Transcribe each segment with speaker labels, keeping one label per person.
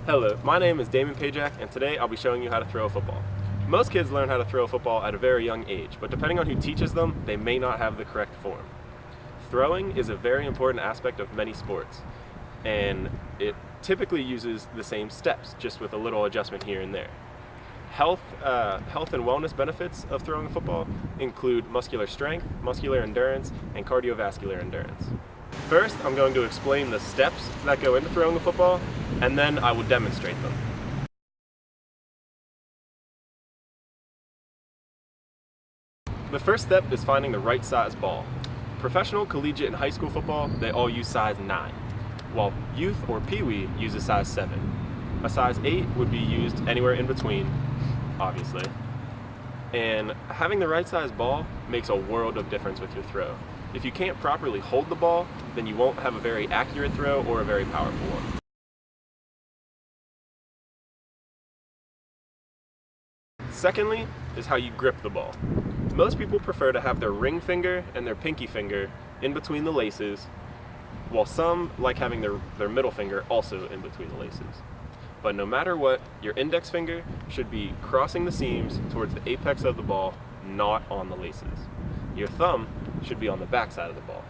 Speaker 1: Hello, my name is Damon Pajak, and today I'll be showing you how to throw a football. Most kids learn how to throw a football at a very young age, but depending on who teaches them, they may not have the correct form. Throwing is a very important aspect of many sports, and it typically uses the same steps, just with a little adjustment here and there. Health and wellness benefits of throwing a football include muscular strength, muscular endurance, and cardiovascular endurance. First, I'm going to explain the steps that go into throwing a football, and then I will demonstrate them. The first step is finding the right size ball. Professional, collegiate, and high school football, they all use size 9, while youth or peewee uses size 7. A size 8 would be used anywhere in between, obviously. And having the right size ball makes a world of difference with your throw. If you can't properly hold the ball, then you won't have a very accurate throw or a very powerful one. Secondly is how you grip the ball. Most people prefer to have their ring finger and their pinky finger in between the laces, while some like having their middle finger also in between the laces. But no matter what, your index finger should be crossing the seams towards the apex of the ball, not on the laces. Your thumb should be on the back side of the ball.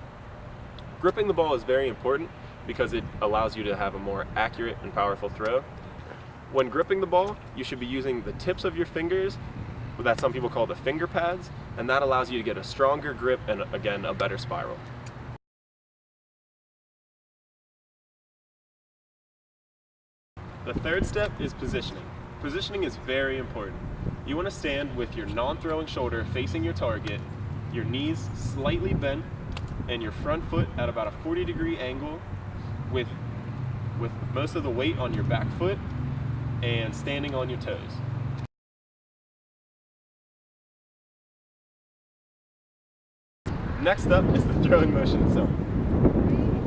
Speaker 1: Gripping the ball is very important because it allows you to have a more accurate and powerful throw. When gripping the ball, you should be using the tips of your fingers, that some people call the finger pads, and that allows you to get a stronger grip and, again, a better spiral. The third step is positioning. Positioning is very important. You want to stand with your non-throwing shoulder facing your target, your knees slightly bent, and your front foot at about a 40-degree angle with most of the weight on your back foot and standing on your toes. Next up is the throwing motion itself.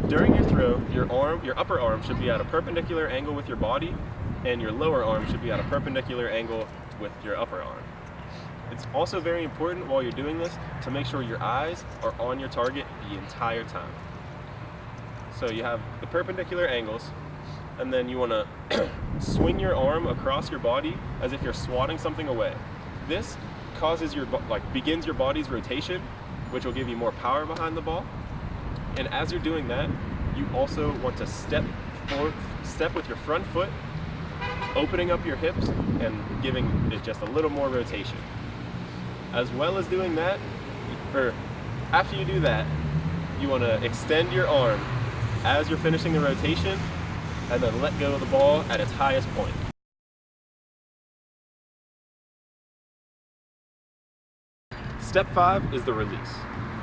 Speaker 1: During your throw, your upper arm should be at a perpendicular angle with your body, and your lower arm should be at a perpendicular angle with your upper arm. It's also very important while you're doing this to make sure your eyes are on your target the entire time. So you have the perpendicular angles, and then you want to swing your arm across your body as if you're swatting something away. This causes begins your body's rotation, which will give you more power behind the ball. And as you're doing that, you also want to step with your front foot, opening up your hips and giving it just a little more rotation. As well as doing that, or after you do that, you want to extend your arm as you're finishing the rotation and then let go of the ball at its highest point. Step 5 is the release.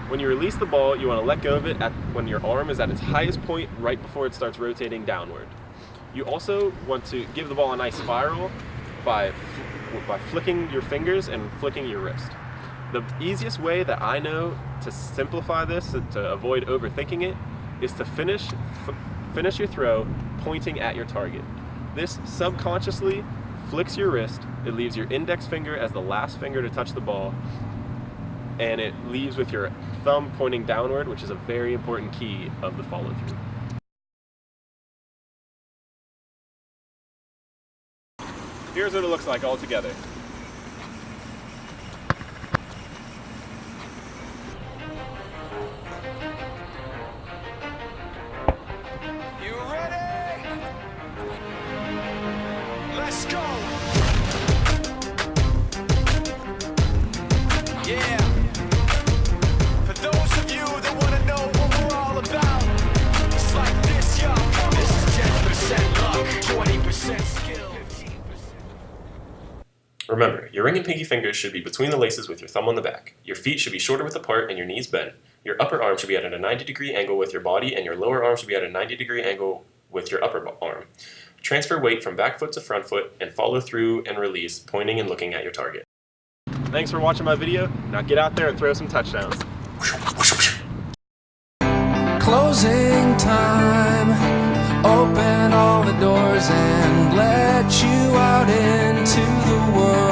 Speaker 1: When you release the ball, you want to let go of it when your arm is at its highest point right before it starts rotating downward. You also want to give the ball a nice spiral by flicking your fingers and flicking your wrist. The easiest way that I know to simplify this, to avoid overthinking it, is to finish your throw pointing at your target. This subconsciously flicks your wrist, it leaves your index finger as the last finger to touch the ball, and it leaves with your thumb pointing downward, which is a very important key of the follow-through. Here's what it looks like all together.
Speaker 2: You ready? Let's go! Yeah! For those of you that want to know what we're all about, it's like this, y'all. This is 10% luck, 20% skill.
Speaker 1: Remember, your ring and pinky fingers should be between the laces with your thumb on the back. Your feet should be shoulder width apart and your knees bent. Your upper arm should be at a 90-degree angle with your body, and your lower arm should be at a 90-degree angle with your upper arm. Transfer weight from back foot to front foot and follow through and release, pointing and looking at your target. Thanks for watching my video. Now get out there and throw some touchdowns.
Speaker 3: Closing time. Open all the doors and let you out into the world.